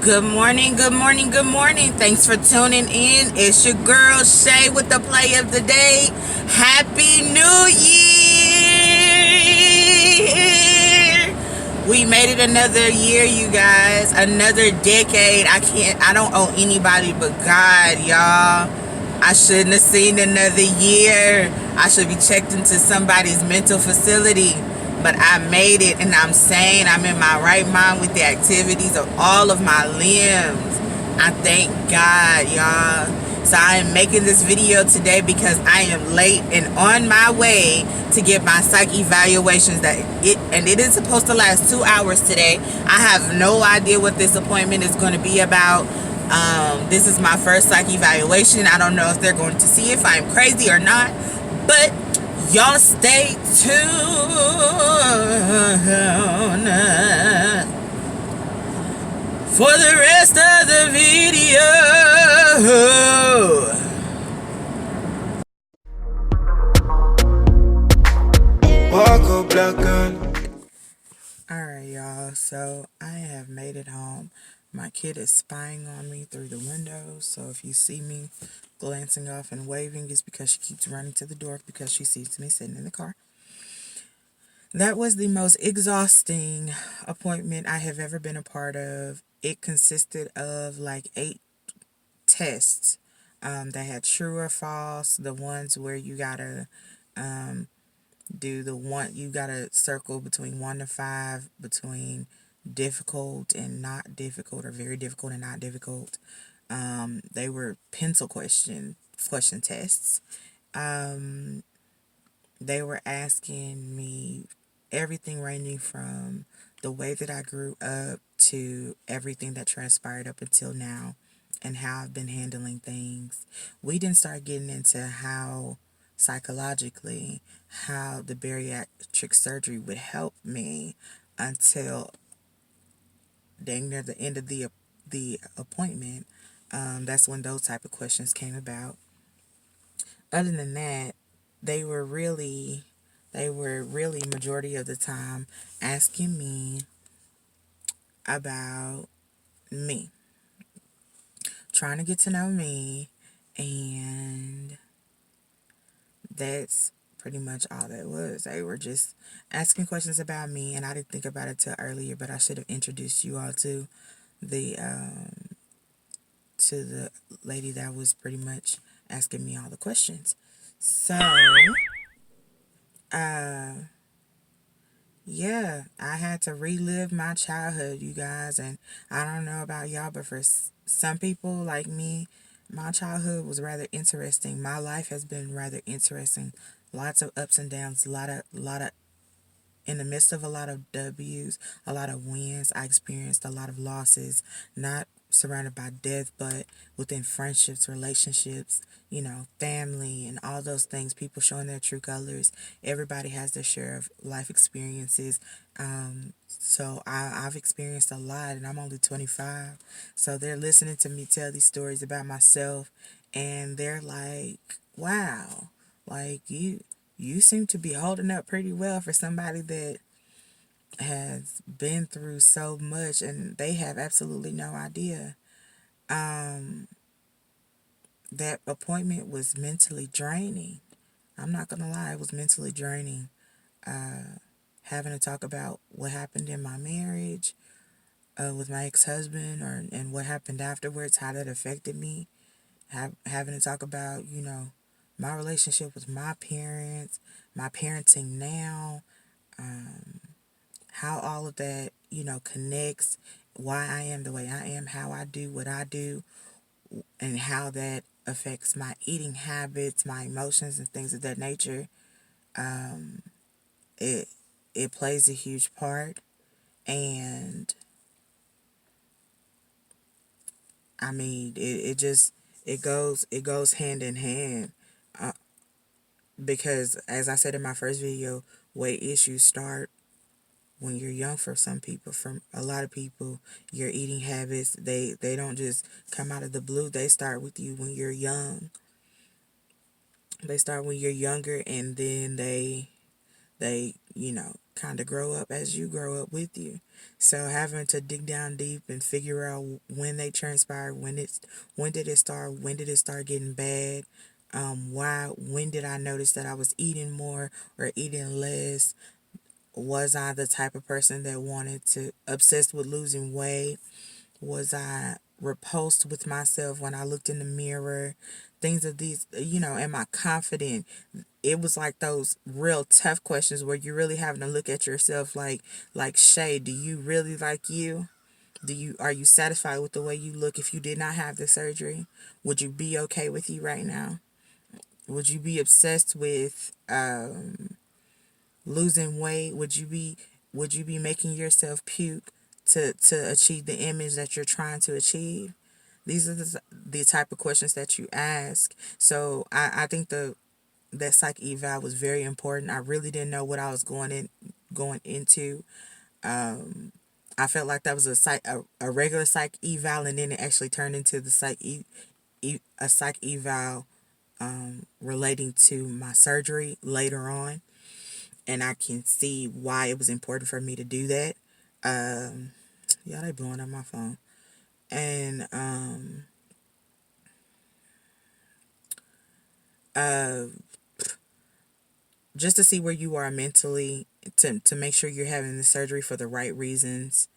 Good morning, good morning, good morning. Thanks for tuning in. It's your girl Shay with the play of the day. Happy New Year! We made it another year, you guys. Another decade. I don't owe anybody but God, y'all. I shouldn't have seen another year. I should be checked into somebody's mental facility. But I made it, and I'm sane. I'm in my right mind with the activities of all of my limbs. I thank God, y'all. So I am making this video today because I am late and on my way to get my psych evaluations. It is supposed to last 2 hours today. I have no idea what this appointment is going to be about. This is my first psych evaluation. I don't know if they're going to see if I'm crazy or not, but y'all stay tuned for the rest of the video. Walk up, black girl. Alright, y'all, so I have made it home. My kid is spying on me through the window, so if you see me glancing off and waving, it's because she keeps running to the door because she sees me sitting in the car. That was the most exhausting appointment I have ever been a part of. It consisted of like 8 tests. That had true or false, the ones where you gotta you gotta circle between 1 to 5, between difficult and not difficult, or very difficult and not difficult. They were pencil question tests. They were asking me everything ranging from the way that I grew up to everything that transpired up until now and how I've been handling things. We didn't start getting into how psychologically how the bariatric surgery would help me until dang near the end of the appointment. That's when those type of questions came about. Other than that, they were really majority of the time asking me about me, trying to get to know me, and that's pretty much all that was. They were just asking questions about me, and I didn't think about it till earlier, but I should have introduced you all the to the lady that was pretty much asking me all the questions. So, yeah, I had to relive my childhood, you guys, and I don't know about y'all, but for some people like me, my childhood was rather interesting. My life has been rather interesting. Lots of ups and downs, a lot of in the midst of a lot of W's, a lot of wins, I experienced a lot of losses, not surrounded by death, but within friendships, relationships, family, and all those things, people showing their true colors. Everybody has their share of life experiences. So I've experienced a lot, and I'm only 25. So they're listening to me tell these stories about myself, and they're like, wow, like you seem to be holding up pretty well for somebody that has been through so much, and they have absolutely no idea. That appointment was mentally draining. I'm not gonna lie, it was mentally draining. Having to talk about what happened in my marriage with my ex-husband, and what happened afterwards, how that affected me. Having to talk about, my relationship with my parents, my parenting now, how all of that, connects, why I am the way I am, how I do what I do, and how that affects my eating habits, my emotions, and things of that nature. It it plays a huge part, and I mean it goes hand in hand, because as I said in my first video, weight issues start when you're young. For some people, from a lot of people, your eating habits, they don't just come out of the blue. They start with you when you're young. They start when you're younger, and then they kind of grow up as you grow up with you. So having to dig down deep and figure out when they transpired, when did it start, when did it start getting bad, when did I notice that I was eating more or eating less? Was I the type of person that wanted to obsessed with losing weight? Was I repulsed with myself when I looked in the mirror? Things of these, am I confident? It was like those real tough questions where you're really having to look at yourself like Shay, do you really like you? Are you satisfied with the way you look if you did not have the surgery? Would you be okay with you right now? Would you be obsessed with losing weight? Would you be making yourself puke to achieve the image that you're trying to achieve? These are the type of questions that you ask. So I think that psych eval was very important. I really didn't know what I was going into. I felt like that was a regular psych eval, and then it actually turned into the a psych eval relating to my surgery later on, and I can see why it was important for me to do that. Yeah, they blowing up my phone, and uh, just to see where you are mentally, to make sure you're having the surgery for the right reasons,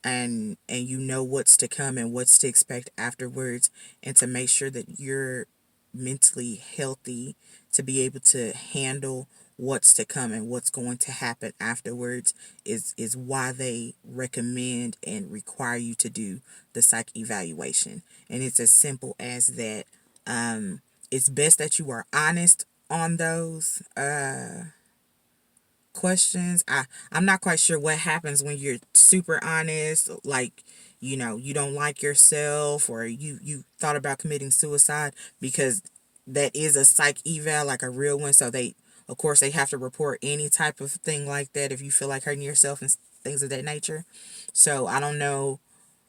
and you know what's to come and what's to expect afterwards, and to make sure that you're mentally healthy to be able to handle what's to come and what's going to happen afterwards is why they recommend and require you to do the psych evaluation. And it's as simple as that. It's best that you are honest on those questions. I'm not quite sure what happens when you're super honest, like, you don't like yourself, or you thought about committing suicide, because that is a psych eval, like a real one. So they, of course, they have to report any type of thing like that if you feel like hurting yourself and things of that nature. So I don't know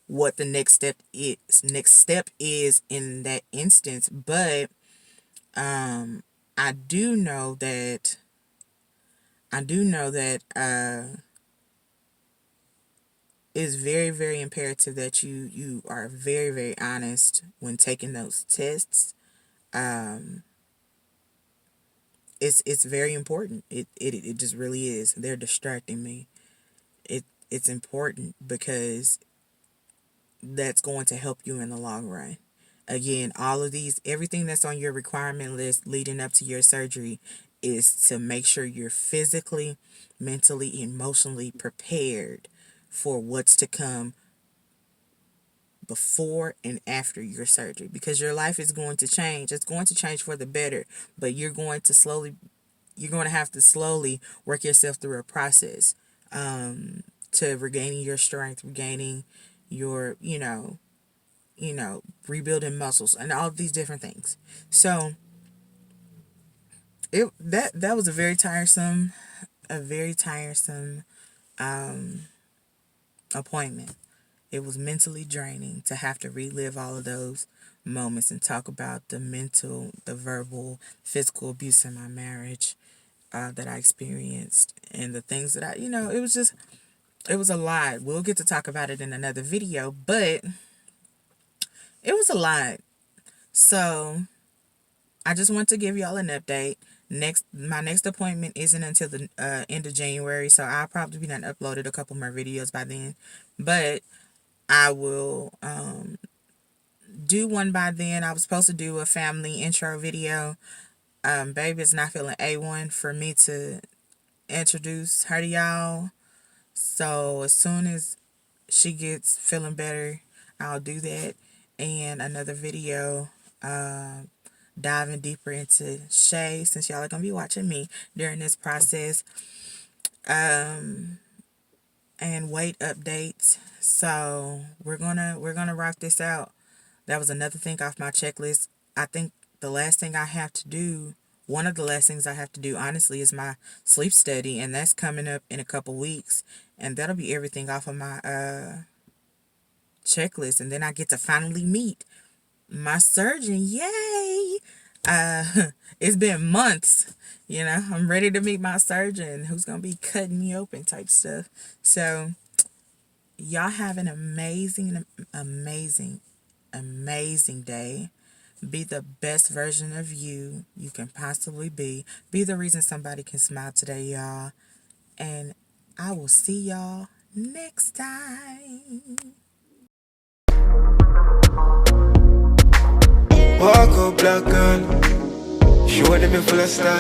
what the next step is in that instance, but I do know that it's very, very imperative that you are very, very honest when taking those tests. It's very important. It just really is. They're distracting me. It's important because that's going to help you in the long run. Again, everything that's on your requirement list leading up to your surgery is to make sure you're physically, mentally, emotionally prepared for what's to come before and after your surgery, because your life is going to change. It's going to change for the better, but you're going to have to slowly work yourself through a process to regaining your strength, regaining your, rebuilding muscles and all these different things. So that was a very tiresome appointment. It was mentally draining to have to relive all of those moments and talk about the mental, the verbal, physical abuse in my marriage that I experienced, and the things that it was a lot. We'll get to talk about it in another video, but it was a lot. So I just want to give y'all an update. My next appointment isn't until the end of January, so I'll probably be done uploaded a couple more videos by then. But I will do one by then. I was supposed to do a family intro video. Baby is not feeling A1 for me to introduce her to y'all. So as soon as she gets feeling better, I'll do that. And another video diving deeper into Shay, since y'all are going to be watching me during this process. And weight updates. So we're gonna rock this out. That was another thing off my checklist. I think the last thing I have to do, one of the last things I have to do, honestly, is my sleep study, and that's coming up in a couple weeks, and that'll be everything off of my checklist, and then I get to finally meet my surgeon. Yay! It's been months. I'm ready to meet my surgeon who's gonna be cutting me open type stuff. So y'all have an amazing, amazing, amazing day. Be the best version of you can possibly be. Be the reason somebody can smile today, y'all. And I will see y'all next time. Walk up, black girl. Show them you full of style.